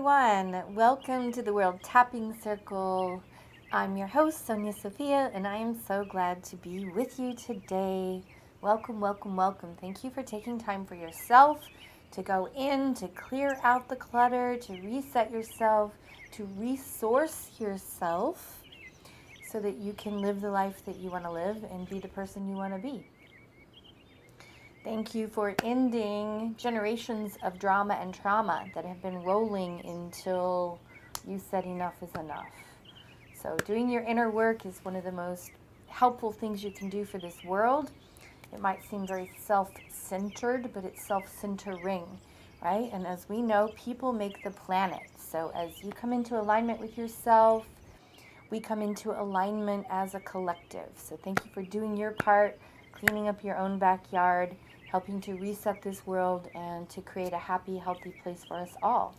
everyone. Welcome to the World Tapping Circle. I'm your host, Sonya Sophia, and I am so glad to be with you today. Welcome, welcome, welcome. Thank you for taking time for yourself to go in, to clear out the clutter, to reset yourself, to resource yourself so that you can live the life that you want to live and be the person you want to be. Thank you for ending generations of drama and trauma that have been rolling until you said enough is enough. So doing your inner work is one of the most helpful things you can do for this world. It might seem very self-centered, but it's self-centering, right? And as we know, people make the planet. So as you come into alignment with yourself, we come into alignment as a collective. So thank you for doing your part, cleaning up your own backyard, helping to reset this world and to create a happy, healthy place for us all.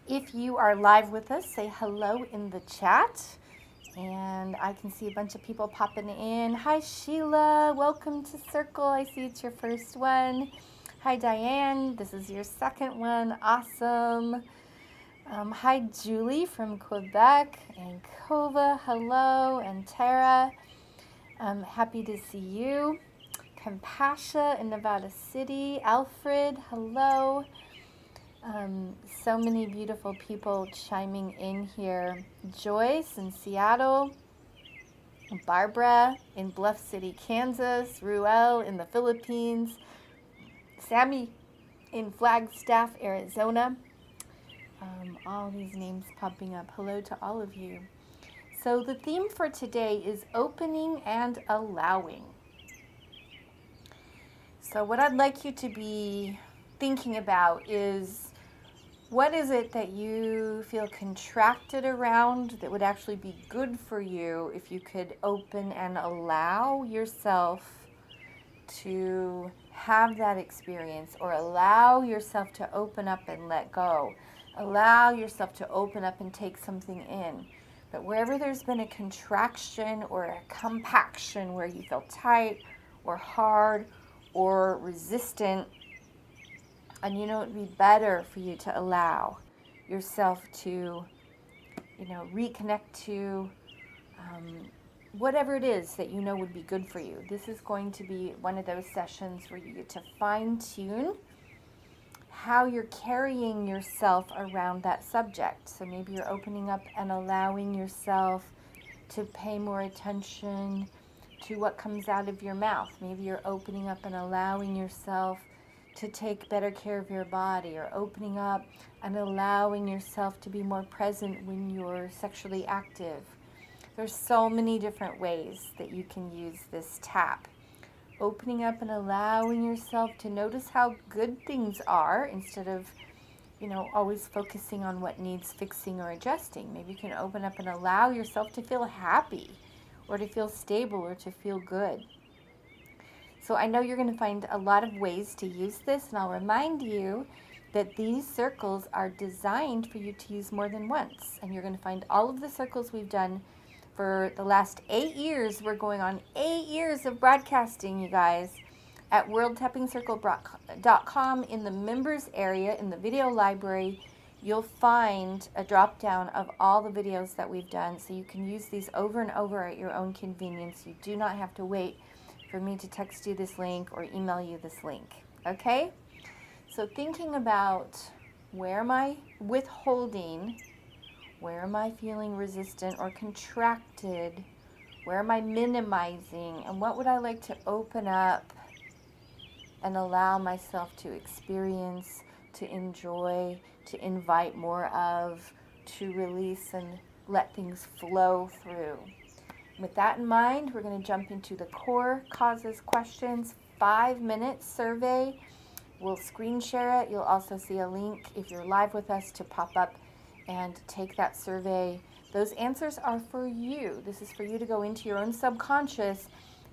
If you are live with us, say hello in the chat. And I can see a bunch of people popping in. Hi, Sheila. Welcome to Circle. I see it's your first one. Hi, Diane. This is your second one. Awesome. Hi, Julie from Quebec. And Kova, hello. And Tara, I'm happy to see you. Compassion in Nevada City. Alfred, hello. So many beautiful people chiming in here. Joyce in Seattle. Barbara in Bluff City, Kansas. Ruel in the Philippines. Sammy in Flagstaff, Arizona. All these names popping up. Hello to all of you. So the theme for today is opening and allowing. So what I'd like you to be thinking about is, what is it that you feel contracted around that would actually be good for you if you could open and allow yourself to have that experience, or allow yourself to open up and let go. Allow yourself to open up and take something in. But wherever there's been a contraction or a compaction where you feel tight or hard or resistant, and it would be better for you to allow yourself to, reconnect to whatever it is that would be good for you. This is going to be one of those sessions where you get to fine-tune how you're carrying yourself around that subject. So maybe you're opening up and allowing yourself to pay more attention to what comes out of your mouth. Maybe you're opening up and allowing yourself to take better care of your body, or opening up and allowing yourself to be more present when you're sexually active. There's so many different ways that you can use this tap. Opening up and allowing yourself to notice how good things are instead of, always focusing on what needs fixing or adjusting. Maybe you can open up and allow yourself to feel happy, or to feel stable, or to feel good. So I know you're going to find a lot of ways to use this, and I'll remind you that these circles are designed for you to use more than once. And you're going to find all of the circles we've done for the last 8 years. We're going on 8 years of broadcasting, you guys, at worldtappingcircle.com. In the members area, in the video library, you'll find a drop down of all the videos that we've done, so you can use these over and over at your own convenience. You do not have to wait for me to text you this link or email you this link, okay? So thinking about, where am I withholding? Where am I feeling resistant or contracted? Where am I minimizing? And what would I like to open up and allow myself to experience, to enjoy, to invite more of, to release and let things flow through? With that in mind, we're going to jump into the core causes questions 5-minute survey. We'll screen share it. You'll also see a link, if you're live with us, to pop up and take that survey. Those answers are for you. This is for you to go into your own subconscious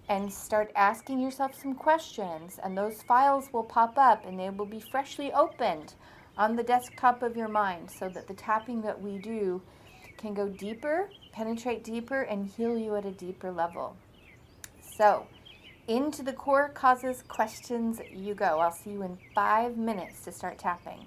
and start asking yourself some questions. And those files will pop up, and they will be freshly opened on the desktop of your mind, so that the tapping that we do can go deeper, penetrate deeper, and heal you at a deeper level. So, into the core causes questions you go. I'll see you in 5 minutes to start tapping.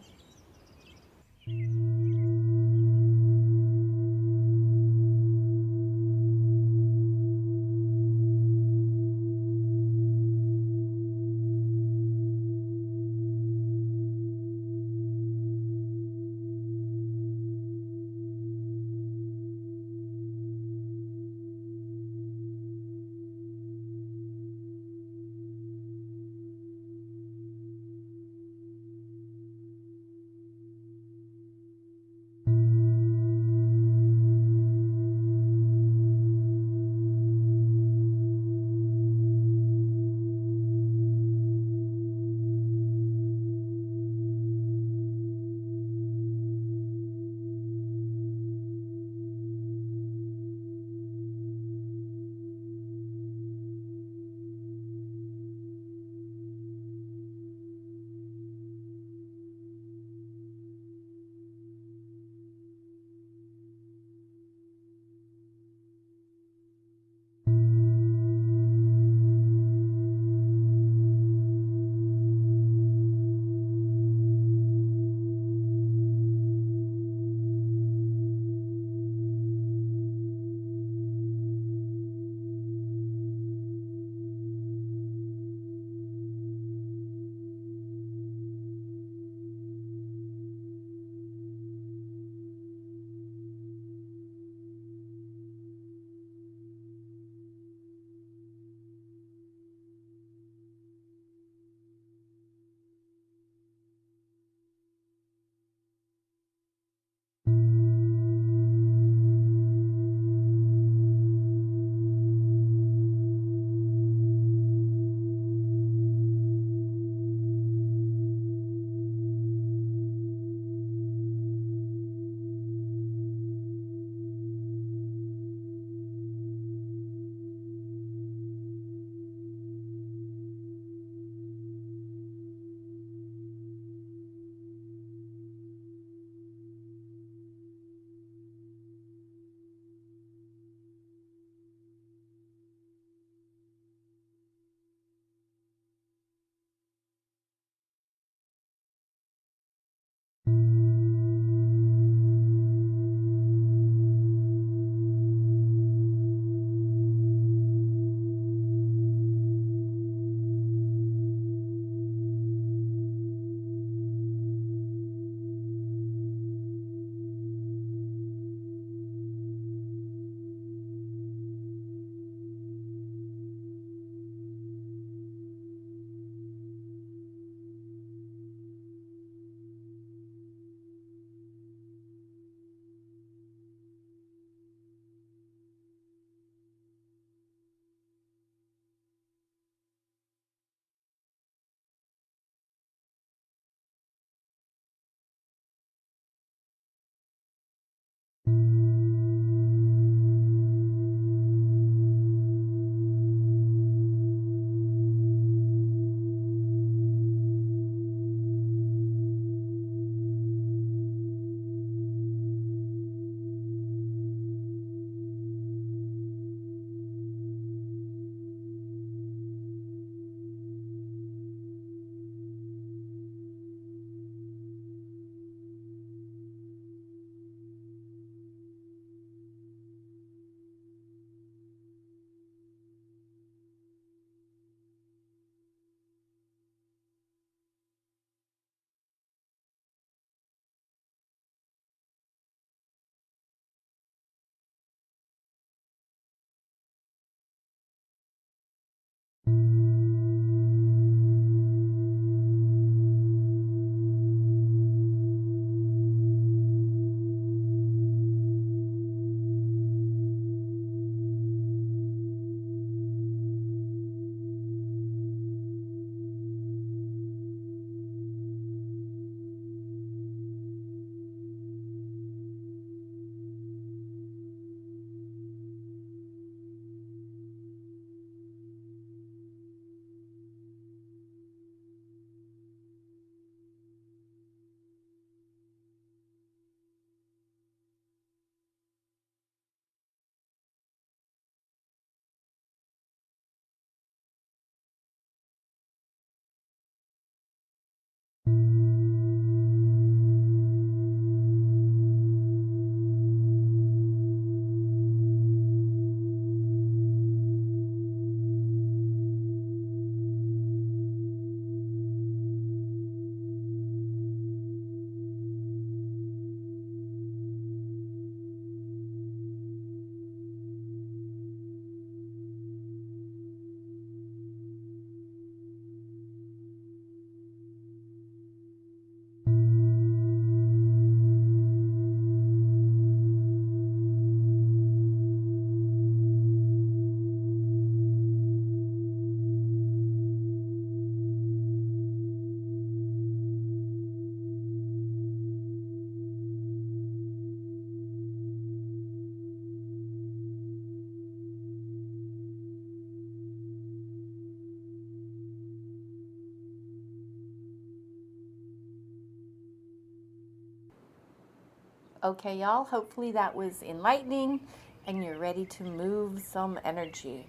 Okay, y'all, hopefully that was enlightening and you're ready to move some energy.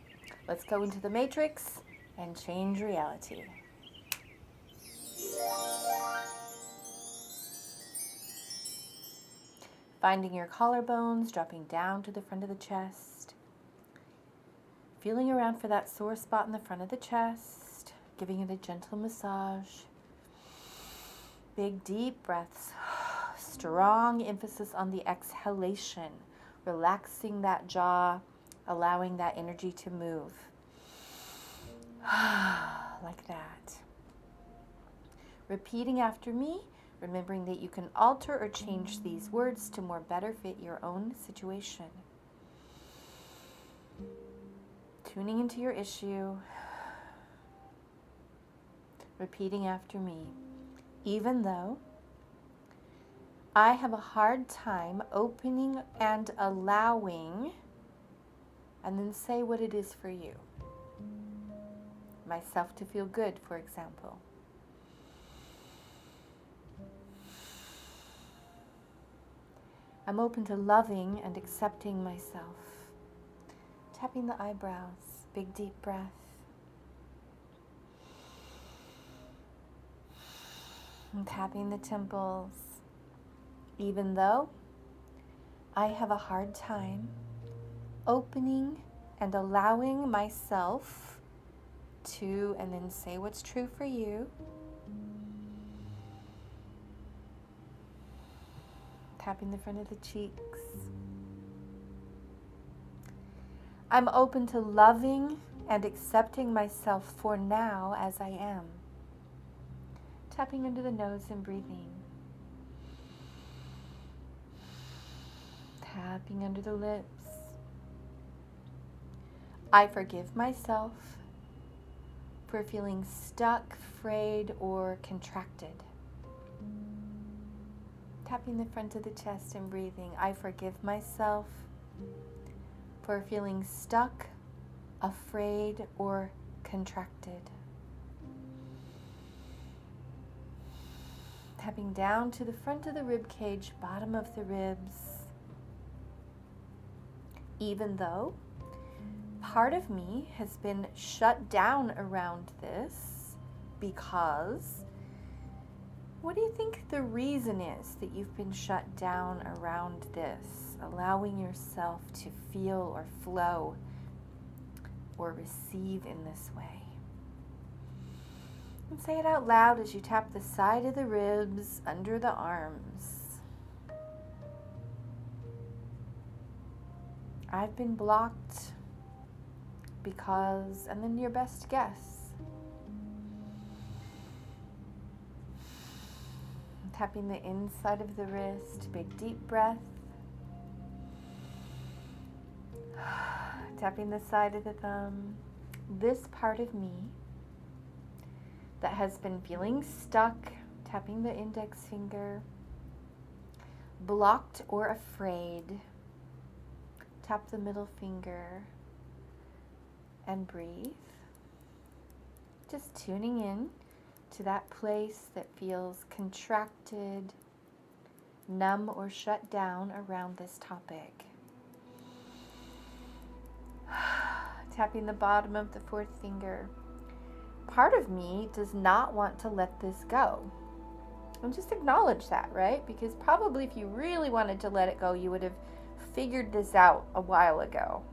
Let's go into the matrix and change reality. Finding your collarbones, dropping down to the front of the chest. Feeling around for that sore spot in the front of the chest, giving it a gentle massage. Big deep breaths. Strong emphasis on the exhalation, relaxing that jaw, allowing that energy to move. Like that. Repeating after me, remembering that you can alter or change these words to more better fit your own situation. Tuning into your issue. Repeating after me. Even though I have a hard time opening and allowing, and then say what it is for you. Myself to feel good, for example. I'm open to loving and accepting myself. Tapping the eyebrows, big deep breath. And tapping the temples. Even though I have a hard time opening and allowing myself to, and then say what's true for you. Tapping the front of the cheeks. I'm open to loving and accepting myself for now as I am. Tapping under the nose and breathing. Tapping under the lips. I forgive myself for feeling stuck, frayed, or contracted. Tapping the front of the chest and breathing. I forgive myself for feeling stuck, afraid, or contracted. Tapping down to the front of the rib cage, bottom of the ribs. Even though part of me has been shut down around this, because what do you think the reason is that you've been shut down around this? Allowing yourself to feel or flow or receive in this way. And say it out loud as you tap the side of the ribs, under the arms. I've been blocked because, and then your best guess. Tapping the inside of the wrist, big deep breath. Tapping the side of the thumb. This part of me that has been feeling stuck, tapping the index finger, blocked or afraid. Tap the middle finger and breathe. Just tuning in to that place that feels contracted, numb, or shut down around this topic. Tapping the bottom of the fourth finger. Part of me does not want to let this go. And just acknowledge that, right? Because probably if you really wanted to let it go, you would have figured this out a while ago.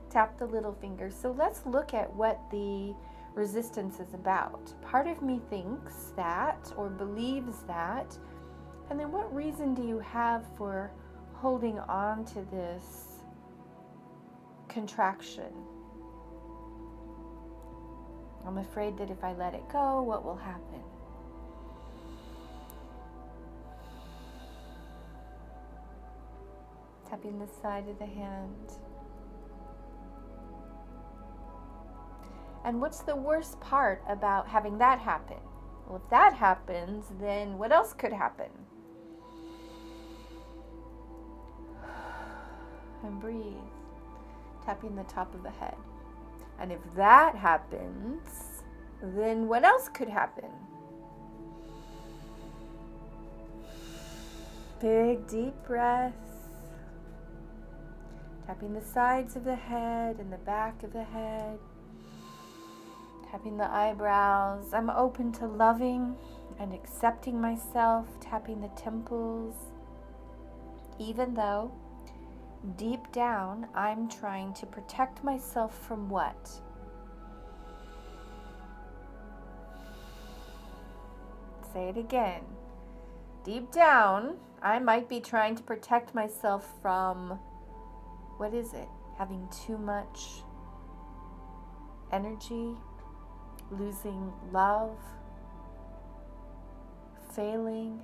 Tap the little finger. So let's look at what the resistance is about. Part of me thinks that or believes that. And then what reason do you have for holding on to this contraction? I'm afraid that if I let it go, what will happen? Tapping the side of the hand. And what's the worst part about having that happen? Well, if that happens, then what else could happen? And breathe. Tapping the top of the head. And if that happens, then what else could happen? Big deep breath. Tapping the sides of the head and the back of the head. Tapping the eyebrows. I'm open to loving and accepting myself. Tapping the temples. Even though deep down I'm trying to protect myself from what? Say it again. Deep down, I might be trying to protect myself from, what is it? Having too much energy, losing love, failing,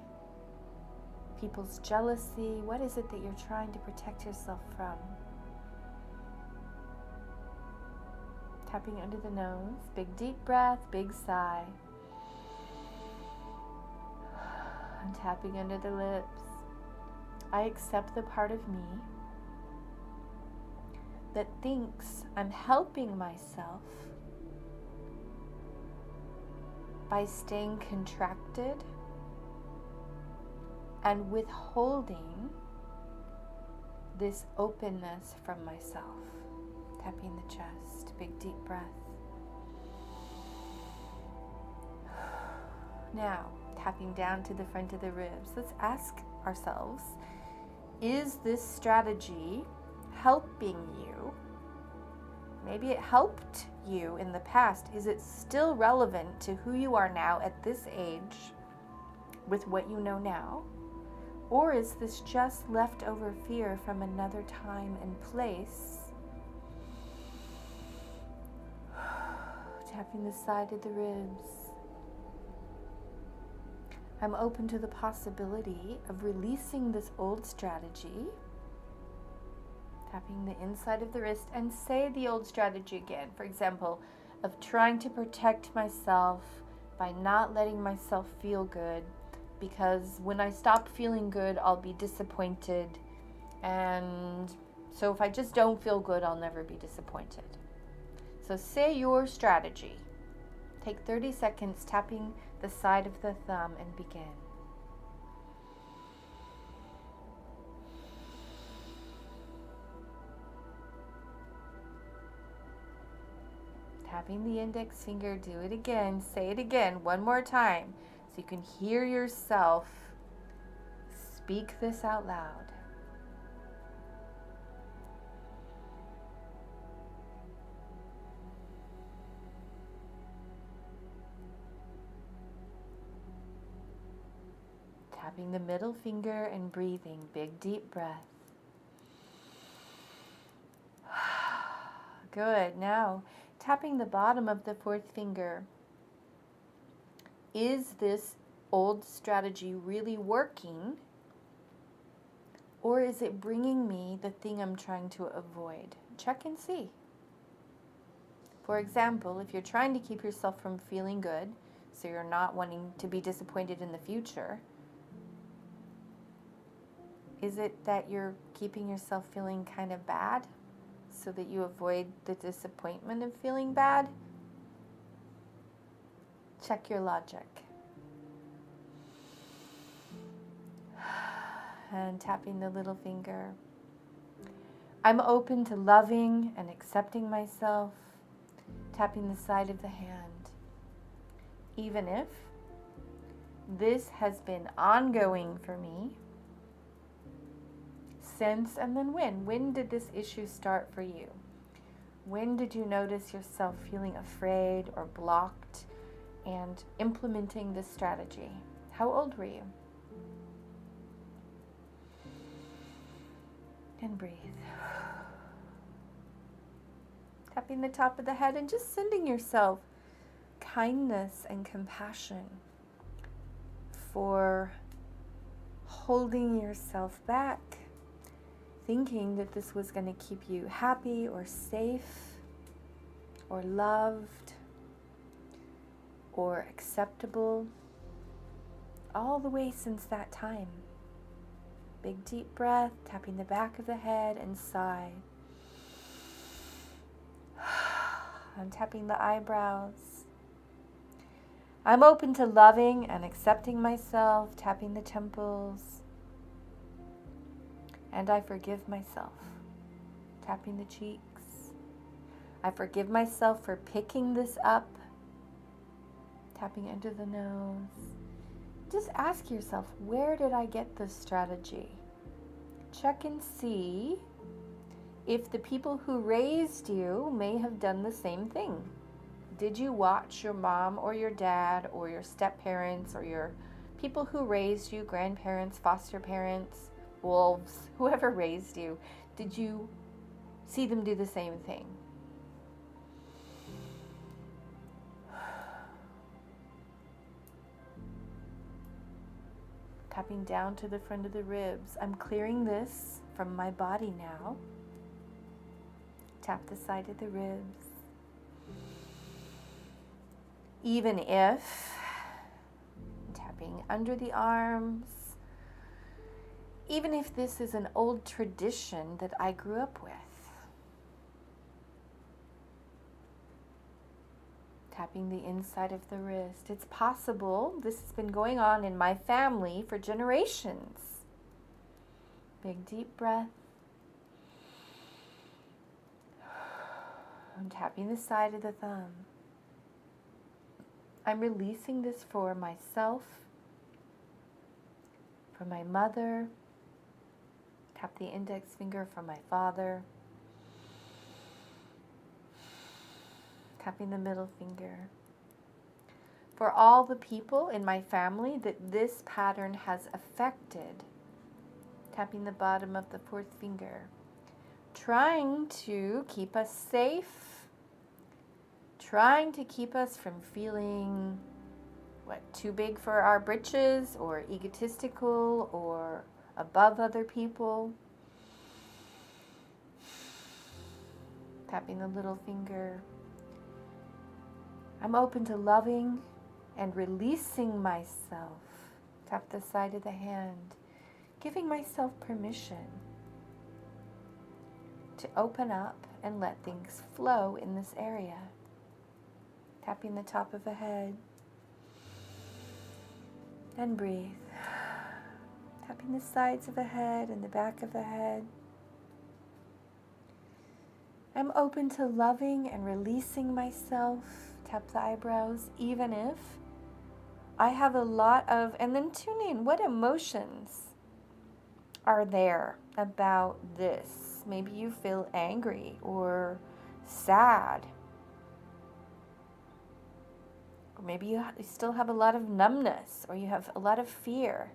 people's jealousy. What is it that you're trying to protect yourself from? Tapping under the nose, big deep breath, big sigh. And tapping under the lips. I accept the part of me that thinks I'm helping myself by staying contracted and withholding this openness from myself. Tapping the chest, big deep breath. Now, tapping down to the front of the ribs. Let's ask ourselves, is this strategy helping you? Maybe it helped you in the past. Is it still relevant to who you are now at this age with what you know now? Or is this just leftover fear from another time and place? Tapping the side of the ribs. I'm open to the possibility of releasing this old strategy. Tapping the inside of the wrist and say the old strategy again. For example, of trying to protect myself by not letting myself feel good, because when I stop feeling good, I'll be disappointed. And so if I just don't feel good, I'll never be disappointed. So say your strategy. Take 30 seconds tapping the side of the thumb and begin. Tapping the index finger, do it again. Say it again, one more time, so you can hear yourself speak this out loud. Tapping the middle finger and breathing, big deep breath. Good. Now, tapping the bottom of the fourth finger. Is this old strategy really working? Or is it bringing me the thing I'm trying to avoid? Check and see. For example, if you're trying to keep yourself from feeling good, so you're not wanting to be disappointed in the future, is it that you're keeping yourself feeling kind of bad so that you avoid the disappointment of feeling bad? Check your logic. And tapping the little finger. I'm open to loving and accepting myself. Tapping the side of the hand. Even if this has been ongoing for me since, and then when? When did this issue start for you? When did you notice yourself feeling afraid or blocked and implementing this strategy? How old were you? And breathe. Tapping the top of the head and just sending yourself kindness and compassion for holding yourself back, thinking that this was going to keep you happy or safe or loved or acceptable all the way since that time. Big deep breath, tapping the back of the head and sigh. I'm tapping the eyebrows. I'm open to loving and accepting myself, tapping the temples. And I forgive myself. Tapping the cheeks. I forgive myself for picking this up. Tapping under the nose. Just ask yourself, where did I get this strategy? Check and see if the people who raised you may have done the same thing. Did you watch your mom or your dad or your step-parents or your people who raised you, grandparents, foster parents, wolves, whoever raised you, did you see them do the same thing? Tapping down to the front of the ribs. I'm clearing this from my body now. Tap the side of the ribs. Even if tapping under the arms, even if this is an old tradition that I grew up with. Tapping the inside of the wrist. It's possible this has been going on in my family for generations. Big deep breath. I'm tapping the side of the thumb. I'm releasing this for myself, for my mother. Tap the index finger for my father. Tapping the middle finger. For all the people in my family that this pattern has affected. Tapping the bottom of the fourth finger. Trying to keep us safe. Trying to keep us from feeling, too big for our britches or egotistical or above other people. Tapping the little finger. I'm open to loving and releasing myself. Tap the side of the hand. Giving myself permission to open up and let things flow in this area. Tapping the top of the head. And breathe. Tapping the sides of the head and the back of the head. I'm open to loving and releasing myself. Tap the eyebrows, even if I have a lot of, and then tune in, what emotions are there about this? Maybe you feel angry or sad. Or maybe you still have a lot of numbness, or you have a lot of fear.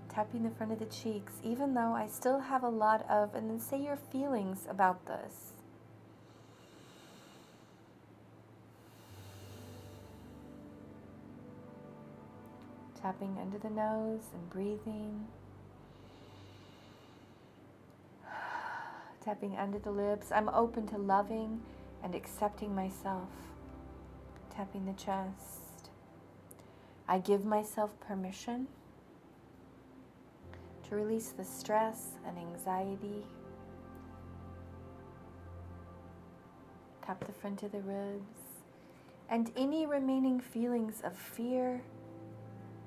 Tapping the front of the cheeks, even though I still have a lot of, and then say your feelings about this. Tapping under the nose and breathing. Tapping under the lips. I'm open to loving and accepting myself. Tapping the chest. I give myself permission to release the stress and anxiety. Tap the front of the ribs. And any remaining feelings of fear,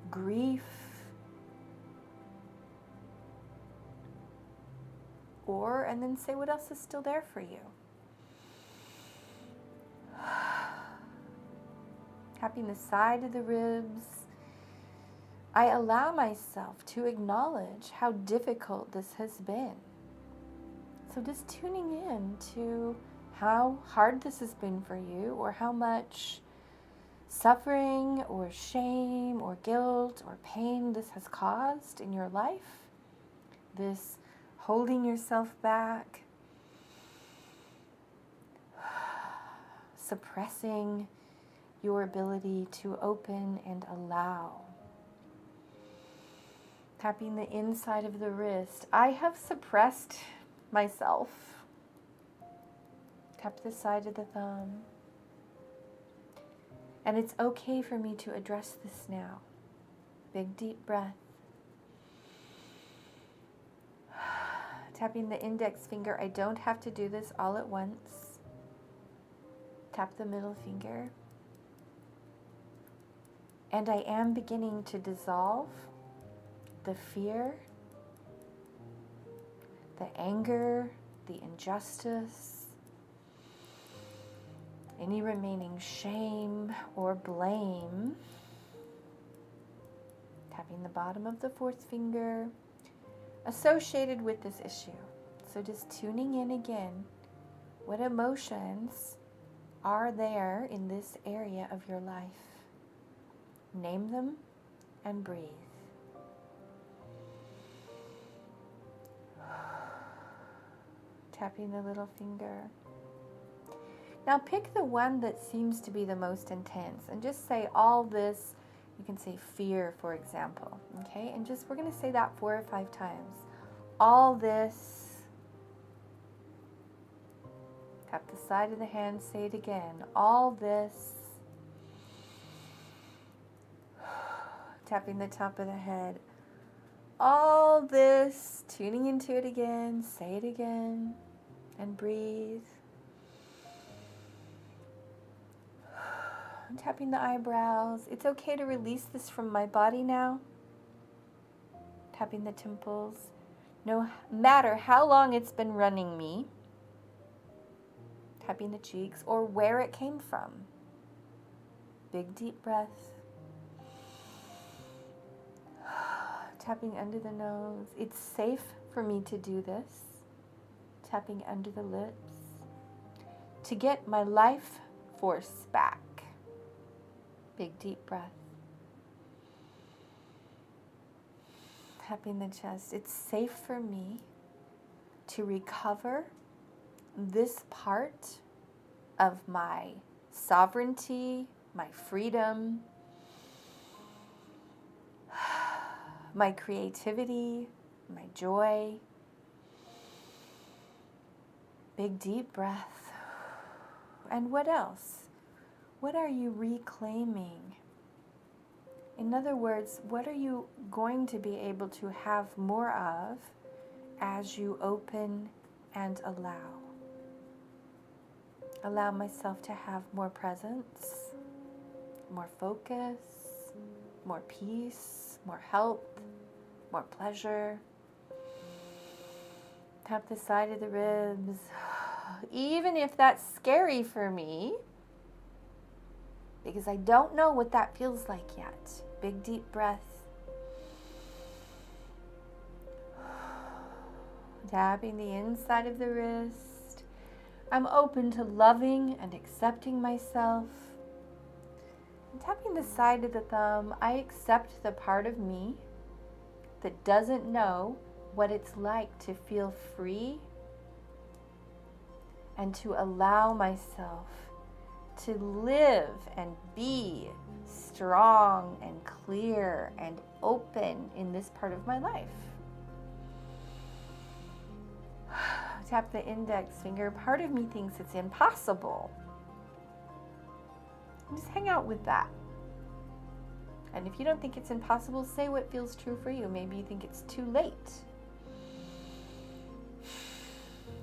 grief, and then say what else is still there for you. Tapping the side of the ribs. I allow myself to acknowledge how difficult this has been. So just tuning in to how hard this has been for you, or how much suffering or shame or guilt or pain this has caused in your life. This holding yourself back, suppressing your ability to open and allow. Tapping the inside of the wrist. I have suppressed myself. Tap the side of the thumb. And it's okay for me to address this now. Big deep breath. Tapping the index finger. I don't have to do this all at once. Tap the middle finger. And I am beginning to dissolve the fear the anger, the injustice, any remaining shame or blame. Tapping the bottom of the fourth finger associated with this issue. So just tuning in again. What emotions are there in this area of your life? Name them and breathe. Tapping the little finger. Now pick the one that seems to be the most intense and just say all this. You can say fear, for example, okay? And just, we're going to say that 4 or 5 times. All this. Tap the side of the hand, say it again. All this. Tapping the top of the head. All this. Tuning into it again, say it again, and breathe. I'm tapping the eyebrows. It's okay to release this from my body now. Tapping the temples. No matter how long it's been running me. Tapping the cheeks or where it came from. Big deep breath. Tapping under the nose. It's safe for me to do this. Tapping under the lips. To get my life force back. Big deep breath. Tapping the chest. It's safe for me to recover this part of my sovereignty, my freedom, my creativity, my joy. Big deep breath. And what else? What are you reclaiming? In other words, what are you going to be able to have more of as you open and allow? Allow myself to have more presence, more focus, more peace, more health, more pleasure. Tap the side of the ribs. Even if that's scary for me, because I don't know what that feels like yet. Big deep breath. Tapping the inside of the wrist. I'm open to loving and accepting myself. And tapping the side of the thumb, I accept the part of me that doesn't know what it's like to feel free and to allow myself to live and be strong and clear and open in this part of my life. Tap the index finger. Part of me thinks it's impossible. Just hang out with that. And if you don't think it's impossible, say what feels true for you. Maybe you think it's too late.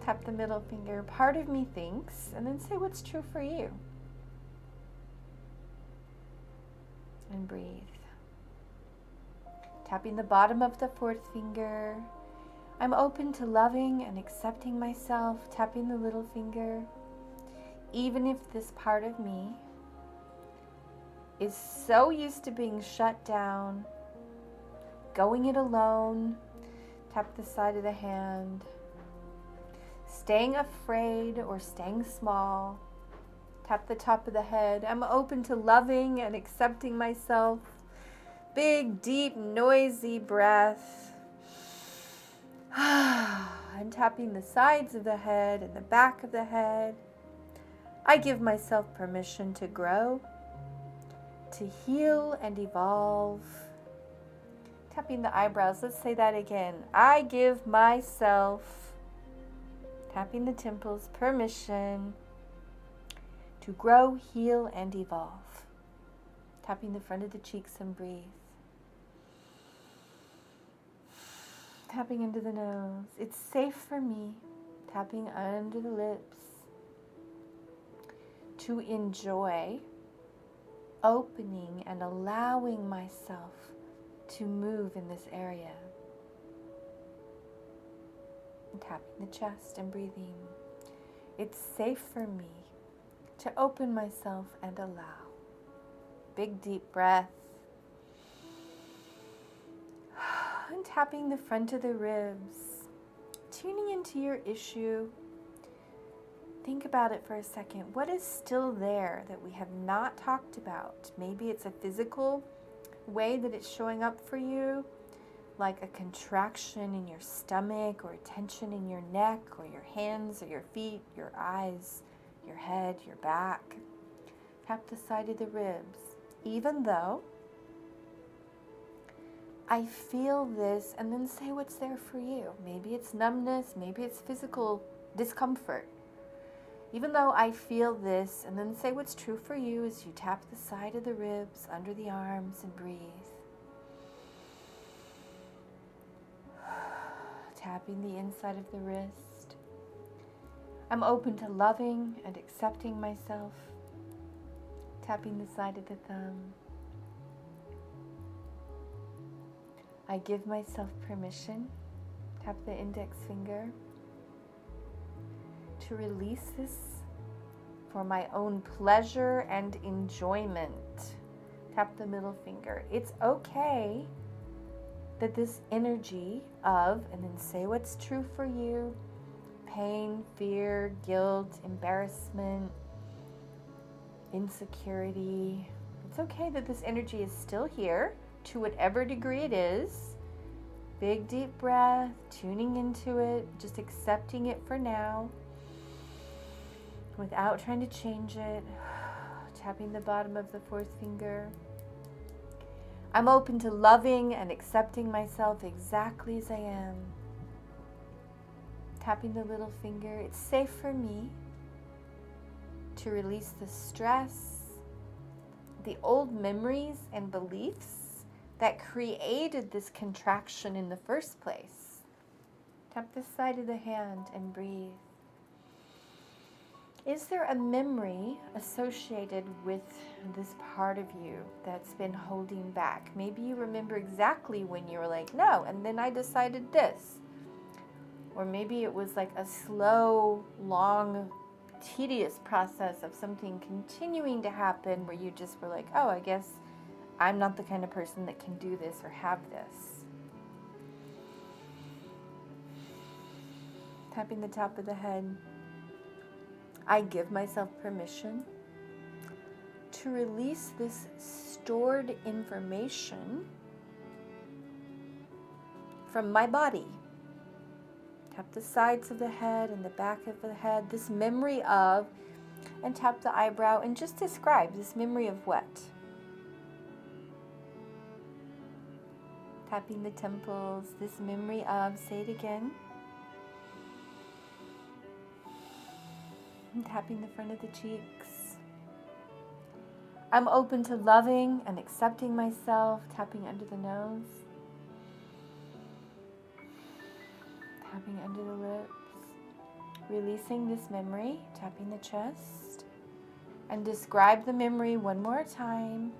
Tap the middle finger. Part of me thinks, and then say what's true for you. And breathe. Tapping the bottom of the fourth finger. I'm open to loving and accepting myself. Tapping the little finger. Even if this part of me is so used to being shut down, going it alone. Tap the side of the hand. Staying afraid or staying small. Tap the top of the head. I'm open to loving and accepting myself. Big, deep, noisy breath. I'm tapping the sides of the head and the back of the head. I give myself permission to grow, to heal and evolve. Tapping the eyebrows. Let's say that again. I give myself, tapping the temples, permission to grow, heal, and evolve. Tapping the front of the cheeks and breathe. Tapping into the nose. It's safe for me. Tapping under the lips. To enjoy opening and allowing myself to move in this area. And tapping the chest and breathing. It's safe for me to open myself and allow. Big deep breath. And tapping the front of the ribs. Tuning into your issue. Think about it for a second. What is still there that we have not talked about? Maybe it's a physical way that it's showing up for you, like a contraction in your stomach or a tension in your neck or your hands or your feet, your eyes, your head, your back. Tap the side of the ribs. Even though I feel this, and then say what's there for you. Maybe it's numbness, maybe it's physical discomfort. Even though I feel this, and then say what's true for you as you tap the side of the ribs, under the arms, and breathe. Tapping the inside of the wrist. I'm open to loving and accepting myself. Tapping the side of the thumb. I give myself permission. Tap the index finger. To release this for my own pleasure and enjoyment. Tap the middle finger. It's okay that this energy of, and then say what's true for you, pain, fear, guilt, embarrassment, insecurity. It's okay that this energy is still here to whatever degree it is. Big deep breath, tuning into it, just accepting it for now without trying to change it. Tapping the bottom of the fourth finger. I'm open to loving and accepting myself exactly as I am. Tapping the little finger. It's safe for me to release the stress, the old memories and beliefs that created this contraction in the first place. Tap the side of the hand and breathe. Is there a memory associated with this part of you that's been holding back? Maybe you remember exactly when you were like, no, and then I decided this. Or maybe it was like a slow, long, tedious process of something continuing to happen where you just were like, oh, I guess I'm not the kind of person that can do this or have this. Tapping the top of the head. I give myself permission to release this stored information from my body. Tap the sides of the head and the back of the head, this memory of, and tap the eyebrow and just describe this memory of what? Tapping the temples, this memory of, say it again. And tapping the front of the cheeks. I'm open to loving and accepting myself, tapping under the nose. Tapping under the lips. Releasing this memory, tapping the chest. And describe the memory one more time.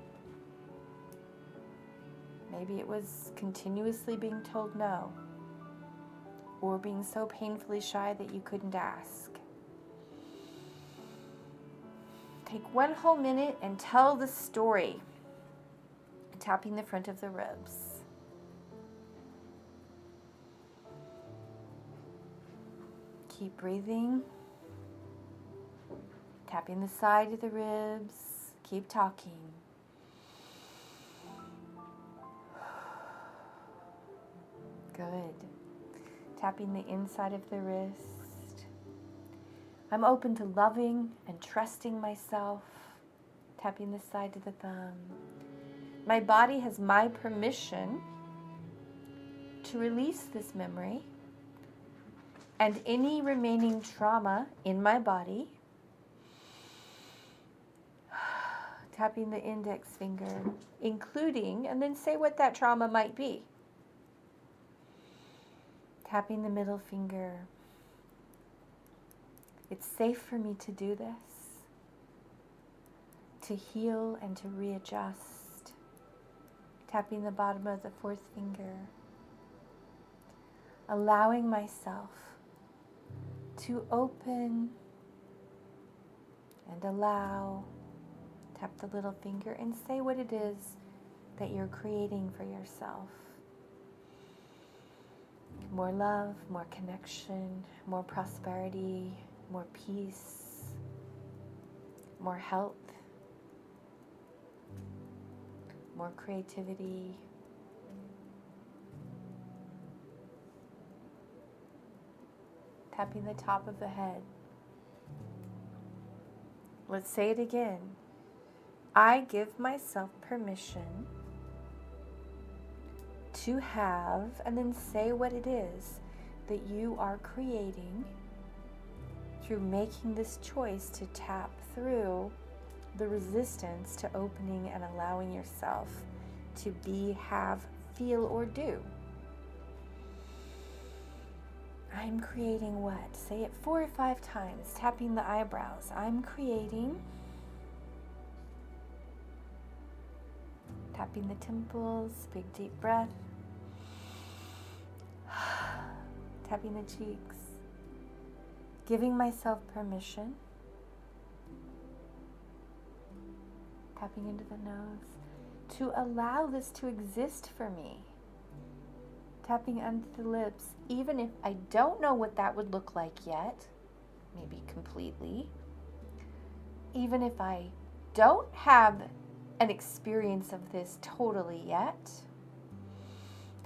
Maybe it was continuously being told no, or being so painfully shy that you couldn't ask. Take 1 whole minute and tell the story, tapping the front of the ribs. Keep breathing, tapping the side of the ribs, keep talking. Good. Tapping the inside of the wrist. I'm open to loving and trusting myself. Tapping the side of the thumb. My body has my permission to release this memory and any remaining trauma in my body. Tapping the index finger, including, and then say what that trauma might be. Tapping the middle finger. It's safe for me to do this, to heal and to readjust. Tapping the bottom of the fourth finger. Allowing myself to open and allow. Tap the little finger and say what it is that you're creating for yourself. More love, more connection, more prosperity, more peace, more health, more creativity. Tapping the top of the head. Let's say it again. I give myself permission to have, and then say what it is that you are creating through making this choice to tap through the resistance to opening and allowing yourself to be, have, feel, or do. I'm creating what? Say it 4 or 5 times, tapping the eyebrows. I'm creating. Tapping the temples, big deep breath. Tapping the cheeks. Giving myself permission. Tapping into the nose. To allow this to exist for me. Tapping under the lips, even if I don't know what that would look like yet, maybe completely. Even if I don't have an experience of this totally yet.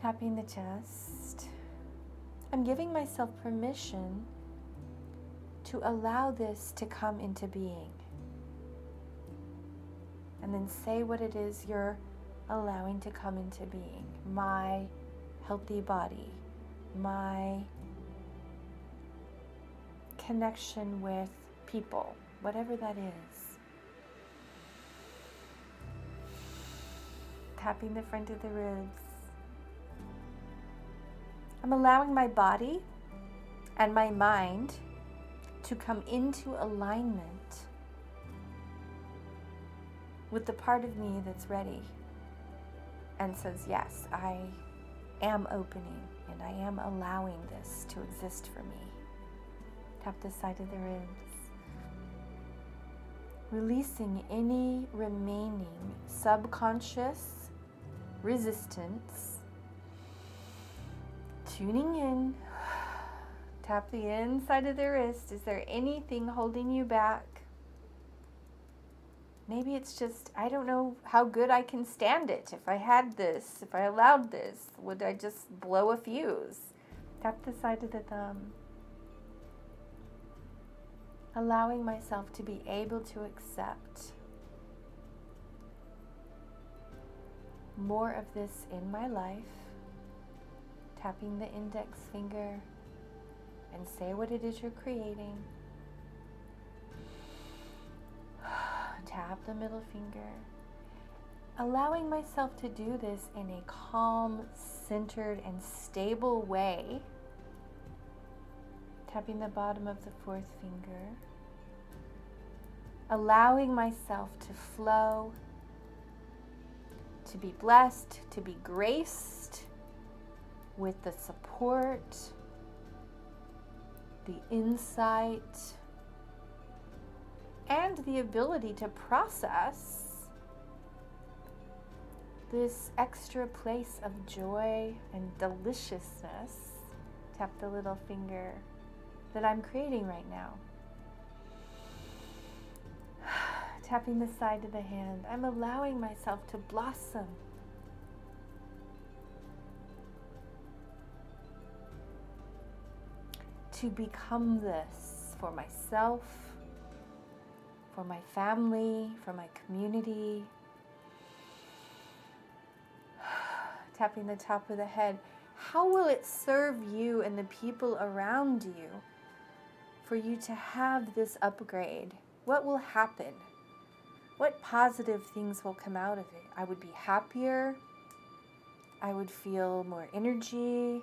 Tapping the chest. I'm giving myself permission to allow this to come into being. And then say what it is you're allowing to come into being. My healthy body, my connection with people, whatever that is. Tapping the front of the ribs. I'm allowing my body and my mind to come into alignment with the part of me that's ready and says, yes, I am opening and I am allowing this to exist for me. Tap the side of the ribs. Releasing any remaining subconscious resistance. Tuning in. Tap the inside of the wrist. Is there anything holding you back? Maybe it's just, I don't know how good I can stand it. If I had this, if I allowed this, would I just blow a fuse? Tap the side of the thumb. Allowing myself to be able to accept more of this in my life. Tapping the index finger and say what it is you're creating. Tap the middle finger. Allowing myself to do this in a calm, centered, and stable way. Tapping the bottom of the 4th finger. Allowing myself to flow, to be blessed, to be graced with the support, the insight, and the ability to process this extra place of joy and deliciousness. Tap the little finger that I'm creating right now. Tapping the side of the hand. I'm allowing myself to blossom. To become this for myself, for my family, for my community. Tapping the top of the head. How will it serve you and the people around you for you to have this upgrade? What will happen? What positive things will come out of it? I would be happier. I would feel more energy.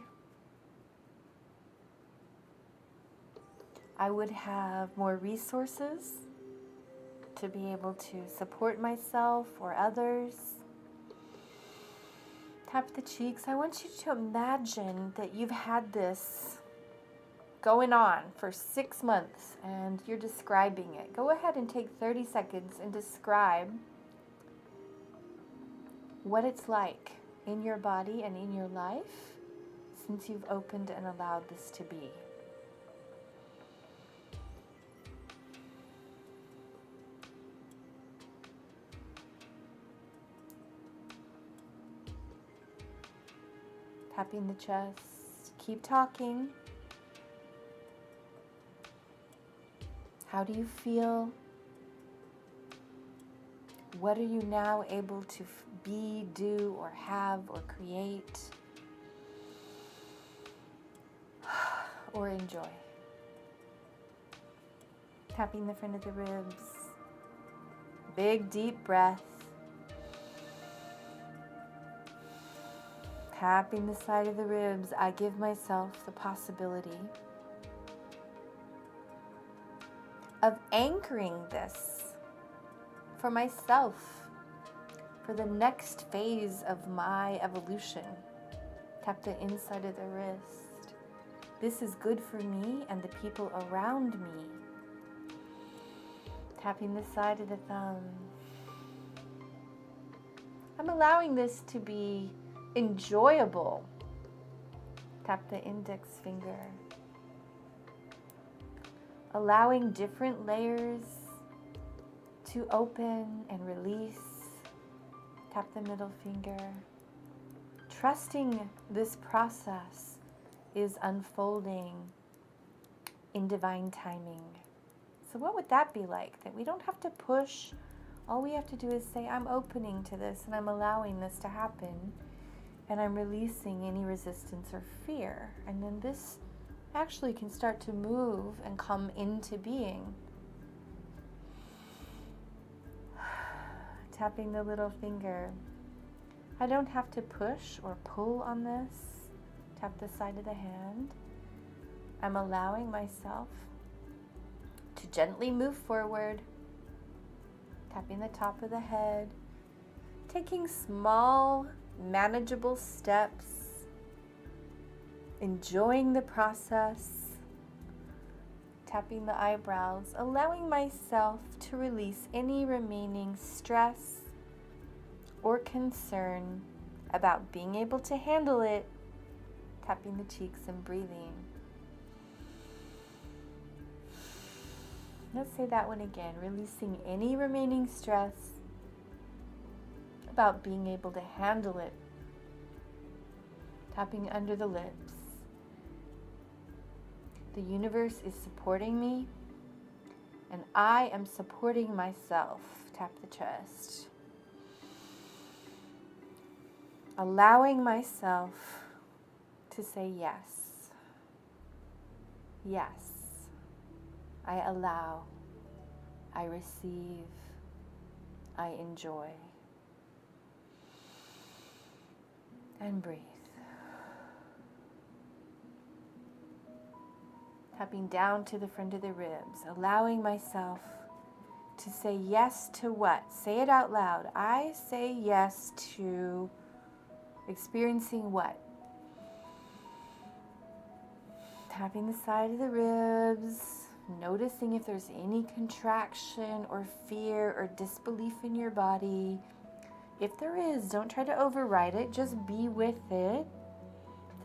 I would have more resources to be able to support myself or others. Tap the cheeks. I want you to imagine that you've had this going on for 6 months and you're describing it, go ahead and take 30 seconds and describe what it's like in your body and in your life since you've opened and allowed this to be. Tapping the chest. Keep talking. How do you feel? What are you now able to be, do, or have, or create, or enjoy? Tapping the front of the ribs. Big, deep breath. Tapping the side of the ribs. I give myself the possibility of anchoring this for myself, for the next phase of my evolution. Tap the inside of the wrist. This is good for me and the people around me. Tapping the side of the thumb. I'm allowing this to be enjoyable. Tap the index finger. Allowing different layers to open and release. Tap the middle finger. Trusting this process is unfolding in divine timing. So what would that be like? That we don't have to push. All we have to do is say, I'm opening to this and I'm allowing this to happen. And I'm releasing any resistance or fear. And then this actually can start to move and come into being. Tapping the little finger. I don't have to push or pull on this. Tap the side of the hand. I'm allowing myself to gently move forward. Tapping the top of the head. Taking small, manageable steps. Enjoying the process. Tapping the eyebrows, allowing myself to release any remaining stress or concern about being able to handle it. Tapping the cheeks and breathing. Let's say that one again. Releasing any remaining stress about being able to handle it. Tapping under the lips. The universe is supporting me, and I am supporting myself. Tap the chest. Allowing myself to say yes. Yes. I allow. I receive. I enjoy. And breathe. Tapping down to the front of the ribs, allowing myself to say yes to what? Say it out loud. I say yes to experiencing what? Tapping the side of the ribs, noticing if there's any contraction or fear or disbelief in your body. If there is, don't try to override it, just be with it.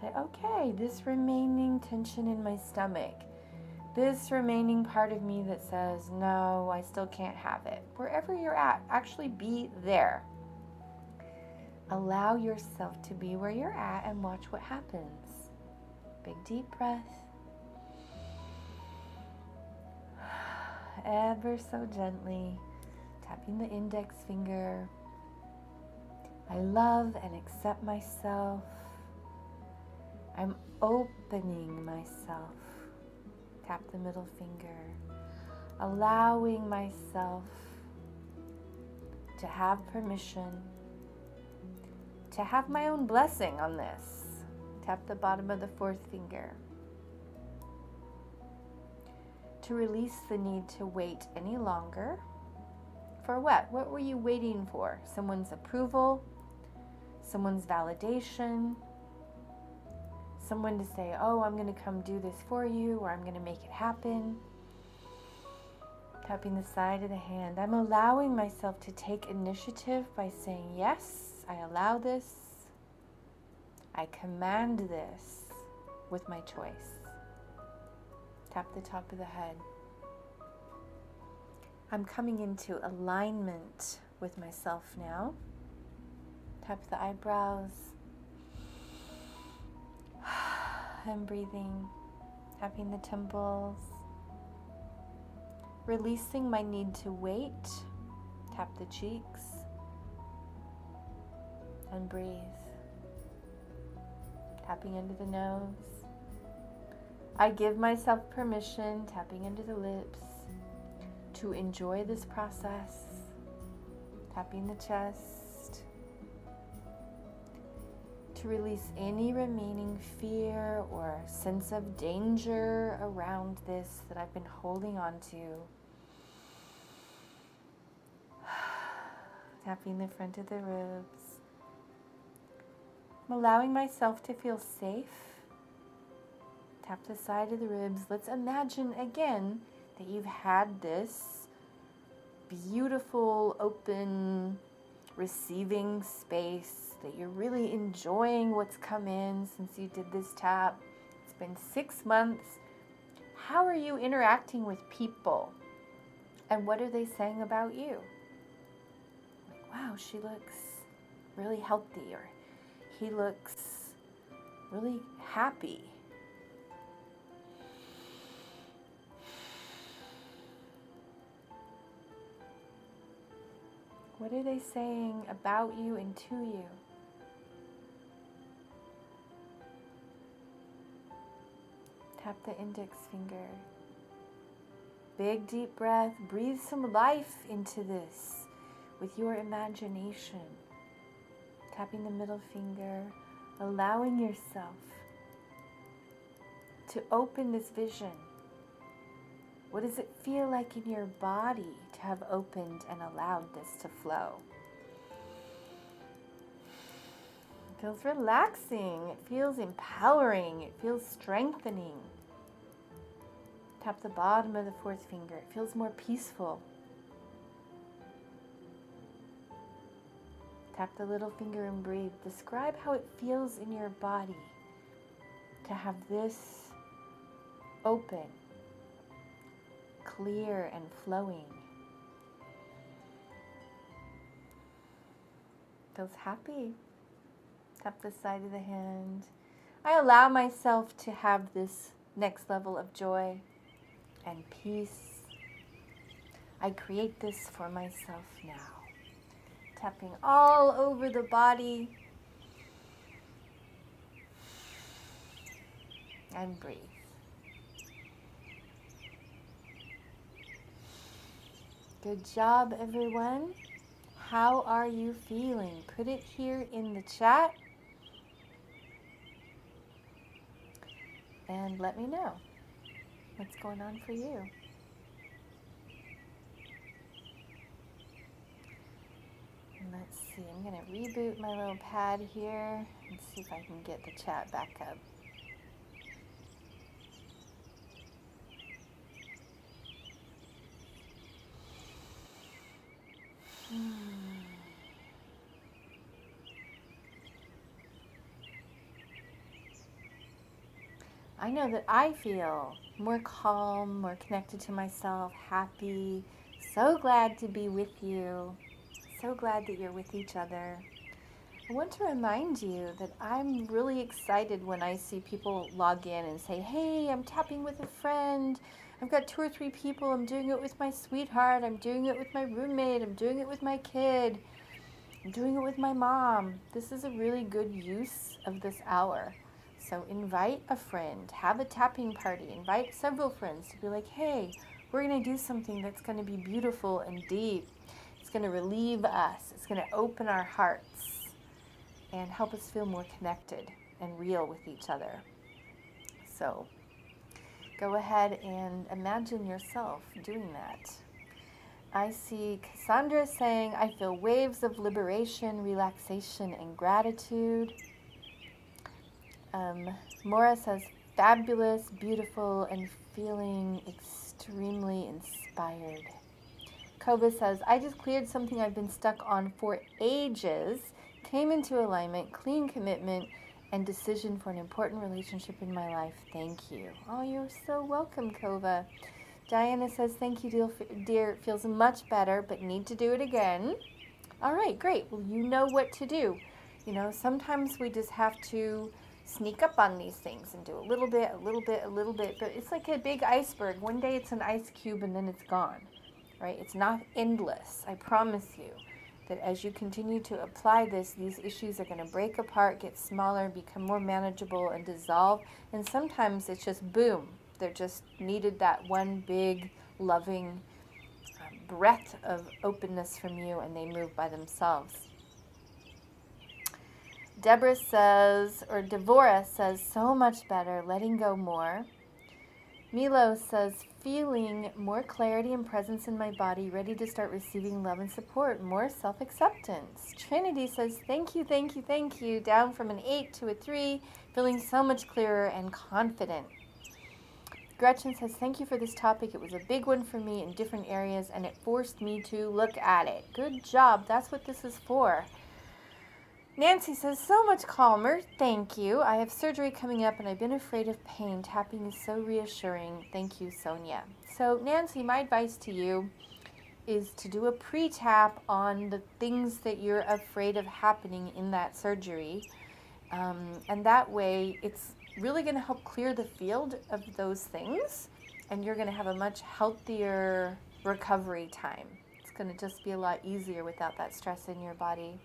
Say, okay, this remaining tension in my stomach, this remaining part of me that says, no, I still can't have it. Wherever you're at, actually be there. Allow yourself to be where you're at and watch what happens. Big deep breath. Ever so gently, tapping the index finger. I love and accept myself. I'm opening myself. Tap the middle finger. Allowing myself to have permission to have my own blessing on this. Tap the bottom of the fourth finger. To release the need to wait any longer. For what? What were you waiting for? Someone's approval? Someone's validation? someone to say, oh, I'm going to come do this for you, or I'm going to make it happen. Tapping the side of the hand. I'm allowing myself to take initiative by saying, yes, I allow this. I command this with my choice. Tap the top of the head. I'm coming into alignment with myself now. Tap the eyebrows. I'm breathing, tapping the temples. Releasing my need to wait. Tap the cheeks. And breathe. Tapping into the nose. I give myself permission, tapping into the lips, to enjoy this process. Tapping the chest. To release any remaining fear or sense of danger around this that I've been holding on to. Tapping the front of the ribs. I'm allowing myself to feel safe. Tap the side of the ribs. Let's imagine again that you've had this beautiful, open, receiving space, that you're really enjoying what's come in since you did this tap. It's been 6 months. How are you interacting with people? And what are they saying about you? Like, wow, she looks really healthy, or he looks really happy. What are they saying about you and to you? Tap the index finger. Big deep breath. Breathe some life into this with your imagination. Tapping the middle finger. Allowing yourself to open this vision. What does it feel like in your body to have opened and allowed this to flow? It feels relaxing. It feels empowering. It feels strengthening. Tap the bottom of the fourth finger. It feels more peaceful. Tap the little finger and breathe. Describe how it feels in your body to have this open, clear and flowing. Feels happy. Tap the side of the hand. I allow myself to have this next level of joy and peace. I create this for myself now. Tapping all over the body. And breathe. Good job, everyone. How are you feeling? Put it here in the chat. And let me know what's going on for you. And let's see, I'm going to reboot my little pad here and see if I can get the chat back up. I know that I feel more calm, more connected to myself, happy, so glad to be with you, so glad that you're with each other. I want to remind you that I'm really excited when I see people log in and say, hey, I'm tapping with a friend, I've got 2 or 3 people, I'm doing it with my sweetheart, I'm doing it with my roommate, I'm doing it with my kid, I'm doing it with my mom. This is a really good use of this hour. So invite a friend, have a tapping party, invite several friends to be like, hey, we're going to do something that's going to be beautiful and deep. It's going to relieve us. It's going to open our hearts and help us feel more connected and real with each other. So go ahead and imagine yourself doing that. I see Cassandra saying, I feel waves of liberation, relaxation, and gratitude. Maura says, fabulous, beautiful, and feeling extremely inspired. Kova says, I just cleared something I've been stuck on for ages, came into alignment, clean commitment, and decision for an important relationship in my life. Thank you. Oh, you're so welcome, Kova. Diana says, thank you, dear. It feels much better, but need to do it again. All right, great. Well, you know what to do. You know, sometimes we just have to sneak up on these things and do a little bit, but it's like a big iceberg. One day it's an ice cube and then it's gone, right? It's not endless. I promise you that as you continue to apply this, these issues are going to break apart, get smaller, become more manageable, and dissolve. And sometimes it's just boom. They're just needed that one big, loving breath of openness from you, and they move by themselves. Deborah says, or Devora says, so much better, letting go more. Milo says, feeling more clarity and presence in my body, ready to start receiving love and support, more self-acceptance. Trinity says, thank you, thank you, thank you, down from an 8 to a 3, feeling so much clearer and confident. Gretchen says, thank you for this topic. It was a big one for me in different areas, and it forced me to look at it. Good job. That's what this is for. Nancy says, so much calmer. Thank you. I have surgery coming up, and I've been afraid of pain. Tapping is so reassuring. Thank you, Sonia. So, Nancy, my advice to you is to do a pre-tap on the things that you're afraid of happening in that surgery. And that way, it's really going to help clear the field of those things, and you're going to have a much healthier recovery time. It's going to just be a lot easier without that stress in your body.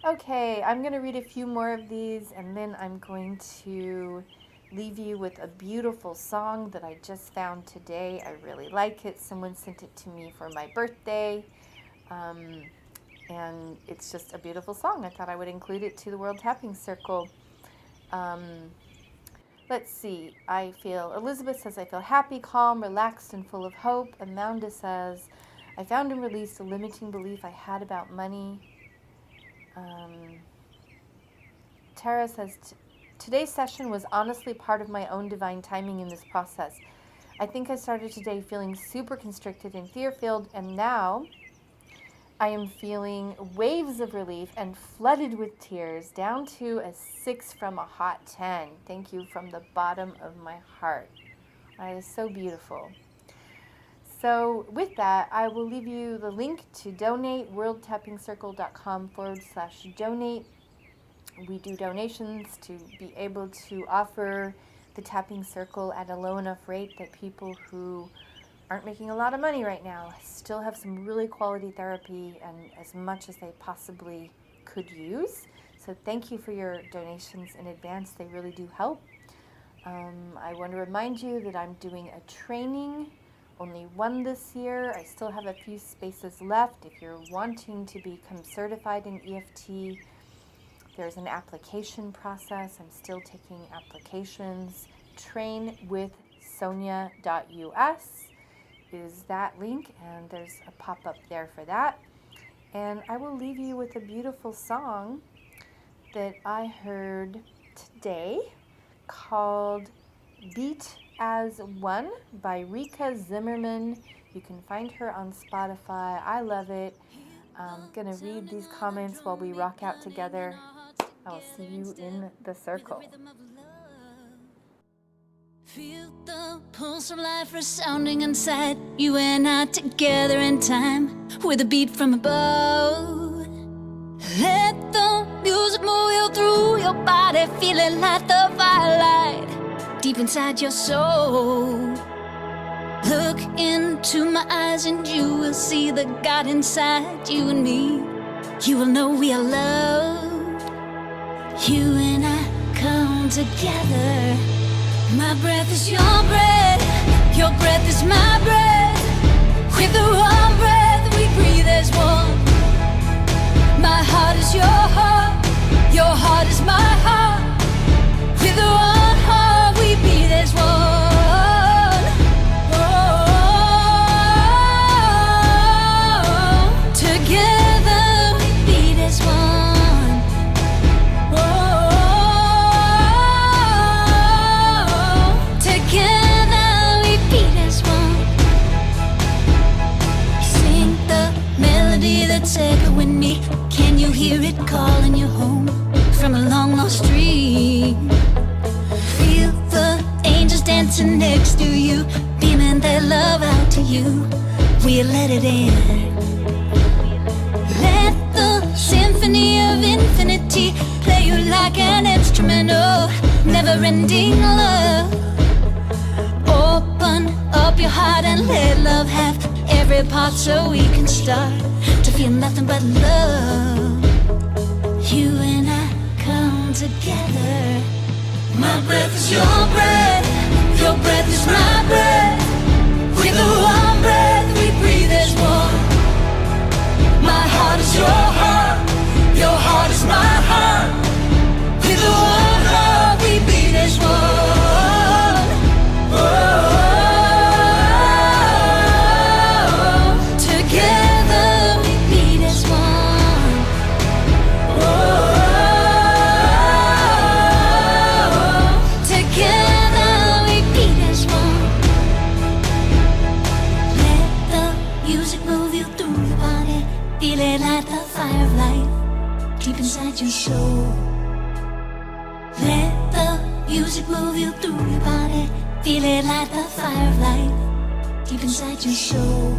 Okay, I'm going to read a few more of these, and then I'm going to leave you with a beautiful song that I just found today. I really like it. Someone sent it to me for my birthday. And it's just a beautiful song. I thought I would include it to the World Tapping Circle. Let's see. Elizabeth says, I feel happy, calm, relaxed, and full of hope. Amanda says, I found and released a limiting belief I had about money. Tara says, today's session was honestly part of my own divine timing in this process. I think I started today feeling super constricted and fear-filled, and now I am feeling waves of relief and flooded with tears, down to a 6 from a hot 10. Thank you from the bottom of my heart. That is so beautiful. So with that, I will leave you the link to donate, worldtappingcircle.com/donate. We do donations to be able to offer the tapping circle at a low enough rate that people who aren't making a lot of money right now still have some really quality therapy and as much as they possibly could use. So thank you for your donations in advance. They really do help. I want to remind you that I'm doing a training, only one this year. I still have a few spaces left. If you're wanting to become certified in EFT, there's an application process. I'm still taking applications. trainwithsonya.us is that link, and there's a pop-up there for that. And I will leave you with a beautiful song that I heard today called Beat as One by Rika Zimmerman. You can find her on Spotify. I love it. I'm going to read these comments while we rock out together. I will see you in the circle. Feel the pulse of life resounding inside. You and I together in time with a beat from above. Let the music move you through your body, feeling like the firelight deep inside your soul. Look into my eyes and you will see the God inside you and me. You will know we are loved. You and I come together. My breath is your breath is my breath. With the one breath we breathe as one. My heart is your heart is my heart. With the one heart we beat as one. Oh, together we beat as one. Oh. Spirit calling you home from a long lost dream. Feel the angels dancing next to you, beaming their love out to you. We'll let it in. Let the symphony of infinity play you like an instrument. Oh, never-ending love. Open up your heart and let love have every part, so we can start to feel nothing but love. You and I come together. My breath is your breath is my breath. With the one breath we breathe as one. My heart is your heart is my heart. With the one heart we beat as one. Together we beat as one. Together we beat as one. Let the music move you through your body. Feel it like the fire of life deep inside your soul. Let the music move you through your body. Feel it like the fire of life deep inside your soul.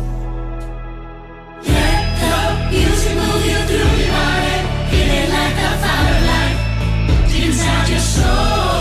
Let the music move you through your body. Feel it like the fire of life deep inside your soul.